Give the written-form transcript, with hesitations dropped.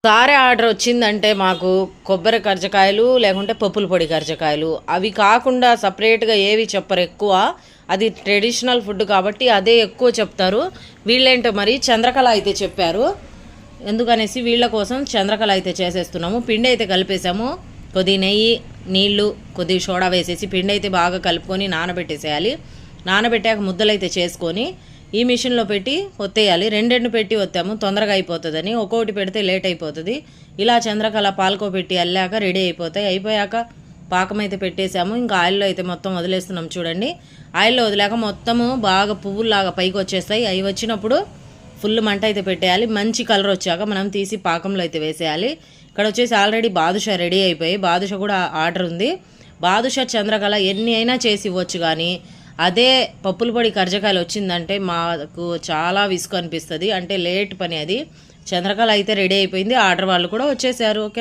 సారే ఆర్డర్ వచ్చిందంటే మాకు కొబ్బరి కర్జకాయలు లేకుంటే పప్పుల పొడి కర్జకాయలు అవి కాకుండా సపరేట్గా ఏవి చెప్పరు ఎక్కువ. అది ట్రెడిషనల్ ఫుడ్ కాబట్టి అదే ఎక్కువ చెప్తారు. వీళ్ళేంటో మరి చంద్రకళ అయితే చెప్పారు. ఎందుకనేసి వీళ్ళ కోసం చంద్రకళ అయితే చేసేస్తున్నాము. పిండి అయితే కలిపేసాము. కొద్ది నెయ్యి, నీళ్లు, కొద్ది సోడా వేసేసి పిండి అయితే బాగా కలుపుకొని నానబెట్టేసేయాలి. నానబెట్టాక ముద్దలు అయితే చేసుకొని ఈ మిషన్లో పెట్టి ఒత్తేయాలి. రెండు పెట్టి ఒత్తాము, తొందరగా అయిపోతుందని. ఒక్కొక్కటి పెడితే లేట్ అయిపోతుంది. ఇలా చంద్రకళ పాలకో పెట్టి అల్లాక రెడీ అయిపోతాయి. అయిపోయాక పాకం అయితే పెట్టేసాము. ఇంకా ఆయిల్లో అయితే మొత్తం వదిలేస్తున్నాం. చూడండి, ఆయిల్లో వదిలాక మొత్తము బాగా పువ్వుల్లాగా పైకి వచ్చేస్తాయి. అవి వచ్చినప్పుడు ఫుల్ మంట అయితే పెట్టేయాలి. మంచి కలర్ వచ్చాక మనం తీసి పాకంలో అయితే వేసేయాలి. ఇక్కడ వచ్చేసి ఆల్రెడీ బాదుషా రెడీ అయిపోయి, బాదుషా కూడా ఆర్డర్ ఉంది. బాదుషా చంద్రకళ ఎన్ని అయినా చేసి ఇవ్వచ్చు, కానీ అదే పప్పుల పొడి కర్జకాయలు వచ్చిందంటే మాకు చాలా విసుగు అనిపిస్తుంది. అంటే లేట్ పని అది. చంద్రకళ అయితే రెడీ అయిపోయింది. ఆర్డర్ వాళ్ళు కూడా వచ్చేసారు. ఓకే.